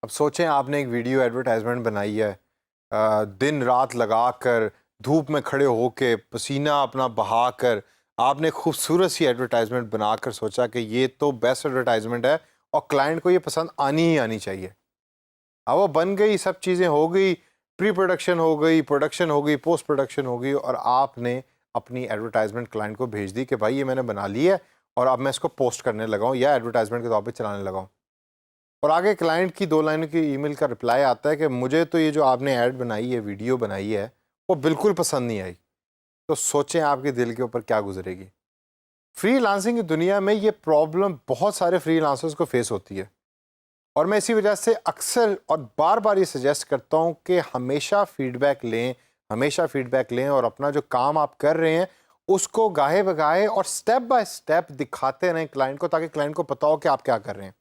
अब सोचें आपने एक वीडियो एडवर्टाइजमेंट बनाई है, दिन रात लगा कर, धूप में खड़े होके, पसीना अपना बहा कर आपने खूबसूरत सी एडवर्टाइजमेंट बनाकर सोचा कि ये तो बेस्ट एडवर्टाइजमेंट है और क्लाइंट को ये पसंद आनी ही आनी चाहिए। अब वो बन गई, सब चीज़ें हो गई, प्री प्रोडक्शन हो गई, प्रोडक्शन हो गई, पोस्ट प्रोडक्शन हो गई और आपने अपनी एडवर्टाइजमेंट क्लाइंट को भेज दी कि भाई ये मैंने बना ली है और अब मैं इसको पोस्ट करने लगा हूँ या एडवर्टाइजमेंट के तौर पे चलाने लगा हूँ। और आगे क्लाइंट की 2 लाइनों की ईमेल का रिप्लाई आता है कि मुझे तो ये जो आपने ऐड बनाई है, वीडियो बनाई है, वो बिल्कुल पसंद नहीं आई। तो सोचें आपके दिल के ऊपर क्या गुजरेगी। फ्रीलांसिंग की दुनिया में ये प्रॉब्लम बहुत सारे फ्रीलांसर्स को फेस होती है और मैं इसी वजह से अक्सर और बार बार ये सजेस्ट करता हूँ कि हमेशा फीडबैक लें, हमेशा फीडबैक लें और अपना जो काम आप कर रहे हैं उसको गाहे बगाहे और स्टेप बाय स्टेप दिखाते रहें क्लाइंट को, ताकि क्लाइंट को पता हो कि आप क्या कर रहे हैं।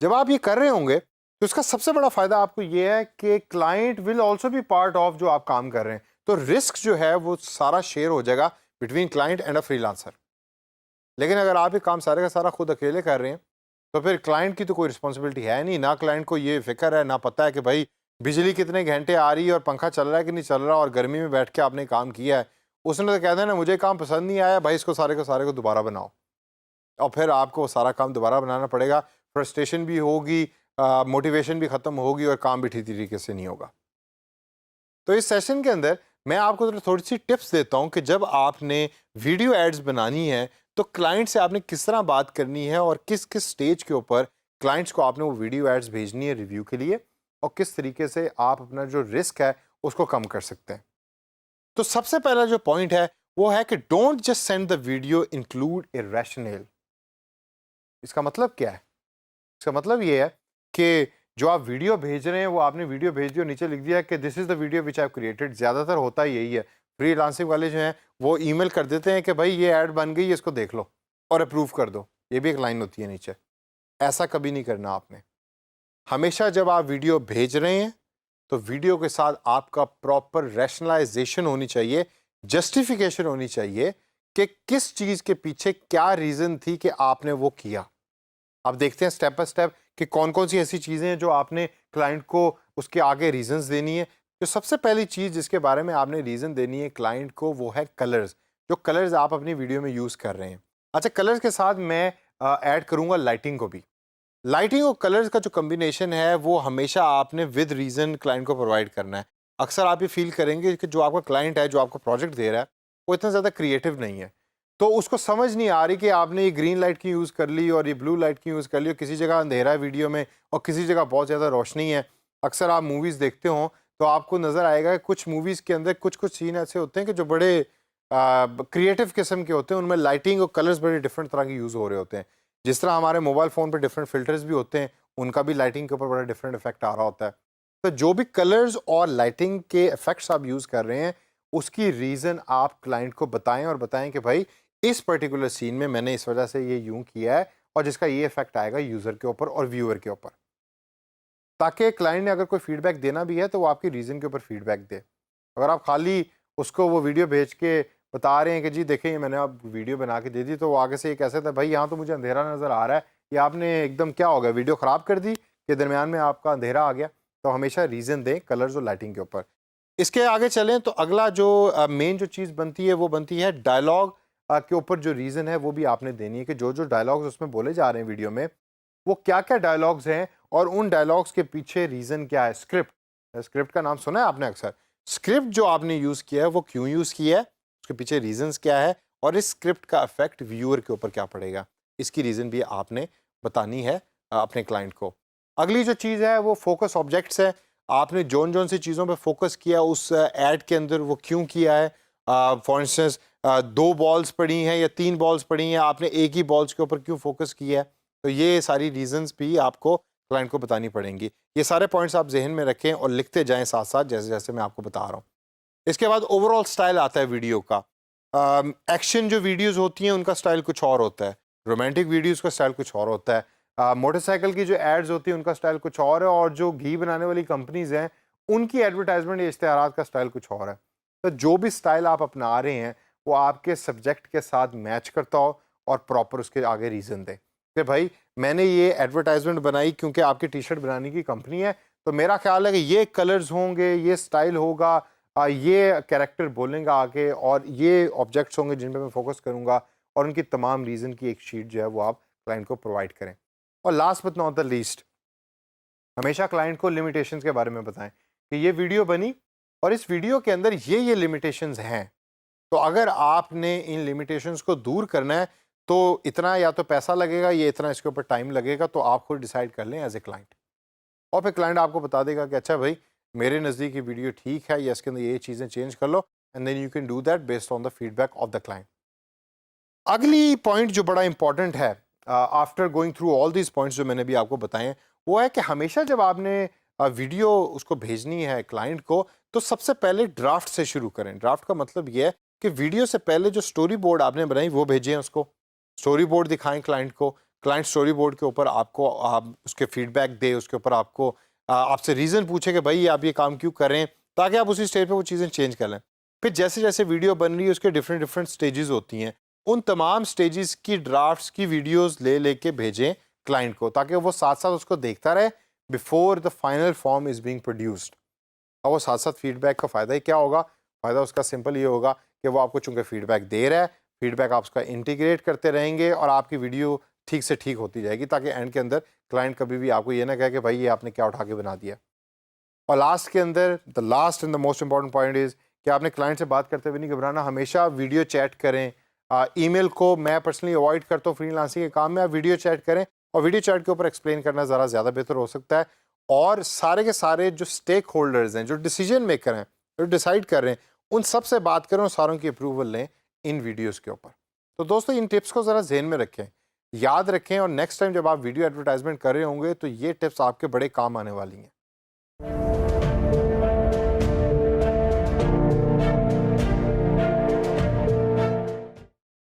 जब आप ये कर रहे होंगे तो इसका सबसे बड़ा फायदा आपको ये है कि client will also be part of जो आप काम कर रहे हैं। तो रिस्क जो है वो सारा शेयर हो जाएगा between client and a freelancer. लेकिन अगर आप ये काम सारे का सारा खुद अकेले कर रहे हैं तो फिर क्लाइंट की तो कोई रिस्पॉन्सिबिलिटी है नहीं, ना क्लाइंट को ये फिक्र है, ना पता है कि भाई बिजली कितने घंटे आ रही है और पंखा चल रहा है कि नहीं चल रहा और गर्मी में बैठ के आपने काम किया है। उसने तो कह देना मुझे काम पसंद नहीं आया भाई, इसको सारे को दोबारा बनाओ और फिर आपको वो सारा काम दोबारा बनाना पड़ेगा। फ्रस्ट्रेशन भी होगी, मोटिवेशन भी ख़त्म होगी और काम भी ठीक तरीके से नहीं होगा। तो इस सेशन के अंदर मैं आपको थोड़ी सी टिप्स देता हूं कि जब आपने वीडियो एड्स बनानी है तो क्लाइंट से आपने किस तरह बात करनी है और किस किस स्टेज के ऊपर क्लाइंट्स को आपने वो वीडियो एड्स भेजनी है रिव्यू के लिए, और किस तरीके से आप अपना जो रिस्क है उसको कम कर सकते हैं। तो सबसे पहला जो पॉइंट है वो है कि don't just send the video, include a rational. इसका मतलब क्या है? इसका मतलब ये है कि जो आप वीडियो भेज रहे हैं वो आपने वीडियो भेज दी और नीचे लिख दिया कि this is the video which I created. ज़्यादातर होता ही यही है। फ्रीलांसिंग वाले जो हैं वो ईमेल कर देते हैं कि भाई ये ऐड बन गई है, इसको देख लो और अप्रूव कर दो। ये भी एक लाइन होती है नीचे। ऐसा कभी नहीं करना आपने। हमेशा जब आप वीडियो भेज रहे हैं तो वीडियो के साथ आपका प्रॉपर रैशनलाइजेशन होनी चाहिए, जस्टिफिकेशन होनी चाहिए कि किस चीज़ के पीछे क्या रीज़न थी कि आपने वो किया। आप देखते हैं स्टेप बाय स्टेप कि कौन कौन सी ऐसी चीज़ें हैं जो आपने क्लाइंट को उसके आगे रीजंस देनी है। जो सबसे पहली चीज़ जिसके बारे में आपने रीज़न देनी है क्लाइंट को वो है कलर्स। जो कलर्स आप अपनी वीडियो में यूज़ कर रहे हैं। अच्छा, कलर्स के साथ मैं ऐड करूँगा लाइटिंग को भी। लाइटिंग और कलर्स का जो कम्बिनेशन है वो हमेशा आपने विद रीज़न क्लाइंट को प्रोवाइड करना है। अक्सर आप ये फील करेंगे कि जो आपका क्लाइंट है, जो आपको प्रोजेक्ट दे रहा है, वो इतना ज़्यादा क्रिएटिव नहीं है। तो उसको समझ नहीं आ रही कि आपने ये ग्रीन लाइट की यूज़ कर ली और ये ब्लू लाइट की यूज़ कर ली और किसी जगह अंधेरा है वीडियो में और किसी जगह बहुत ज़्यादा रोशनी है। अक्सर आप मूवीज़ देखते हो तो आपको नज़र आएगा कि कुछ मूवीज़ के अंदर कुछ-कुछ सीन ऐसे होते हैं कि जो बड़े क्रिएटिव किस्म के होते हैं, उनमें लाइटिंग और कलर्स बड़े डिफरेंट तरह के यूज़ हो रहे होते हैं। जिस तरह हमारे मोबाइल फ़ोन पे डिफरेंट फ़िल्टर्स भी होते हैं, उनका भी लाइटिंग के ऊपर बड़ा डिफरेंट इफ़ेक्ट आ रहा होता है। तो जो भी कलर्स और लाइटिंग के इफ़ेक्ट्स आप यूज़ कर रहे हैं, उसकी रीज़न आप क्लाइंट को बताएँ और बताएँ कि भाई इस पर्टिकुलर सीन में मैंने इस वजह से ये यूँ किया है और जिसका ये इफ़ेक्ट आएगा यूज़र के ऊपर और व्यूअर के ऊपर। ताकि क्लाइंट ने अगर कोई फीडबैक देना भी है तो वो आपकी रीज़न के ऊपर फीडबैक दे। अगर आप खाली उसको वो वीडियो भेज के बता रहे हैं कि जी देखें ये मैंने अब वीडियो बना के दे दी, तो वो आगे से ये कह सकता है भाई यहाँ तो मुझे अंधेरा नज़र आ रहा है, ये आपने एकदम क्या हो गया वीडियो ख़राब कर दी कि दरमियान में आपका अंधेरा आ गया। तो हमेशा रीज़न दें कलर्स और लाइटिंग के ऊपर। इसके आगे चलें तो अगला जो मेन जो चीज़ बनती है वो बनती है डायलॉग के ऊपर जो रीज़न है वो भी आपने देनी है कि जो डायलॉग्स उसमें बोले जा रहे हैं वीडियो में, वो क्या-क्या डायलॉग्स हैं और उन डायलॉग्स के पीछे रीज़न क्या है। स्क्रिप्ट, स्क्रिप्ट का नाम सुना है आपने अक्सर। स्क्रिप्ट जो आपने यूज़ किया है वो क्यों यूज़ किया है, उसके पीछे रीज़न्स क्या है और इस स्क्रिप्ट का इफ़ेक्ट व्यूअर के ऊपर क्या पड़ेगा, इसकी रीज़न भी आपने बतानी है अपने क्लाइंट को। अगली जो चीज़ है वो फोकस ऑब्जेक्ट्स है। आपने जौन-जौन सी चीज़ों पे फोकस किया उस ऐड के अंदर वो क्यों किया है। फॉर इंस्टेंस 2 बॉल्स पड़ी हैं या 3 बॉल्स पड़ी हैं, आपने एक ही बॉल्स के ऊपर क्यों फोकस किया है। तो ये सारी रीज़न्स भी आपको क्लाइंट को बतानी पड़ेंगी। ये सारे पॉइंट्स आप ज़हन में रखें और लिखते जाएँ साथ-साथ जैसे-जैसे मैं आपको बता रहा हूँ। इसके बाद ओवरऑल स्टाइल आता है वीडियो का। एक्शन जो वीडियोज़ होती हैं उनका स्टाइल कुछ और होता है। रोमांटिक वीडियोज़ का स्टाइल कुछ और होता है। मोटरसाइकिल की जो एड्स होती हैं उनका स्टाइल कुछ और है और जो घी बनाने वाली कंपनीज़ हैं, उनकी एडवर्टाइज़मेंट या इश्तिहारात का स्टाइल कुछ और है। तो जो भी स्टाइल आप अपना रहे हैं, वो आपके सब्जेक्ट के साथ मैच करता हो और प्रॉपर उसके आगे रीज़न दें। कि भाई मैंने ये एडवर्टाइजमेंट बनाई क्योंकि आपकी टी शर्ट बनाने की कंपनी है, तो मेरा ख्याल है कि ये कलर्स होंगे, ये स्टाइल होगा, ये कैरेक्टर बोलेंगे आगे, और ये ऑब्जेक्ट्स होंगे जिन पे मैं फोकस करूँगा, और उनकी तमाम रीज़न की एक शीट जो है वो आप क्लाइंट को प्रोवाइड करें। और last but not the least, हमेशा क्लाइंट को लिमिटेशंस के बारे में बताएं कि ये वीडियो बनी और इस वीडियो के अंदर ये लिमिटेशंस हैं, तो अगर आपने इन लिमिटेशंस को दूर करना है तो इतना या तो पैसा लगेगा, ये इतना इसके ऊपर टाइम लगेगा, तो आप खुद डिसाइड कर लें एज ए क्लाइंट। और फिर क्लाइंट आपको बता देगा कि अच्छा भाई, मेरे नज़दीक ये वीडियो ठीक है या इसके अंदर ये चीज़ें चेंज कर लो, and then you can do that based on the feedback of the client. अगली पॉइंट जो बड़ा इंपॉर्टेंट है after going through all these points जो मैंने भी आपको बताए हैं, वो है कि हमेशा जब आपने वीडियो उसको भेजनी है क्लाइंट को, तो सबसे पहले ड्राफ्ट से शुरू करें। ड्राफ्ट का मतलब ये है कि वीडियो से पहले जो स्टोरी बोर्ड आपने बनाई वो भेजें उसको, स्टोरी बोर्ड दिखाएं क्लाइंट को, क्लाइंट स्टोरी बोर्ड के ऊपर आपको आप उसके फीडबैक दे, उसके ऊपर आपको आपसे रीज़न पूछे कि भाई आप ये काम क्यों करें, ताकि आप उसी स्टेज पे वो चीज़ें चेंज कर लें। फिर जैसे जैसे वीडियो बन रही है उसके डिफरेंट डिफरेंट स्टेजेस होती हैं, उन तमाम स्टेजेस की ड्राफ्ट्स की वीडियोस ले लेके भेजें क्लाइंट को, ताकि वो साथ साथ उसको देखता रहे before the final form is being produced. और वो साथ साथ फीडबैक का फ़ायदा ही क्या होगा? फ़ायदा उसका सिंपल ये होगा कि वो आपको चूँकि फीडबैक दे रहा है, फीडबैक आप उसका इंटीग्रेट करते रहेंगे और आपकी वीडियो ठीक से ठीक होती जाएगी, ताकि एंड के अंदर क्लाइंट कभी भी आपको ये ना कहे कि भाई ये आपने क्या उठा के बना दिया। और लास्ट के अंदर the last and the most important point is कि आपने क्लाइंट से बात करते हुए नहीं घबराना, हमेशा वीडियो चैट करें। ईमेल को मैं पर्सनली अवॉइड करता हूँ फ्रीलांसिंग के काम में, आप वीडियो चैट करें, और वीडियो चैट के ऊपर एक्सप्लेन करना ज़्यादा बेहतर हो सकता है। और सारे के सारे जो स्टेक होल्डर्स हैं, जो डिसीजन मेकर हैं, जो डिसाइड कर रहे हैं, उन सब से बात करें और सारों की अप्रूवल लें इन वीडियोज़ के ऊपर। तो दोस्तों, इन टिप्स को ज़रा जहन में रखें, याद रखें, और नेक्स्ट टाइम जब आप वीडियो एडवर्टाइजमेंट कर रहे होंगे तो ये टिप्स आपके बड़े काम आने वाली हैं।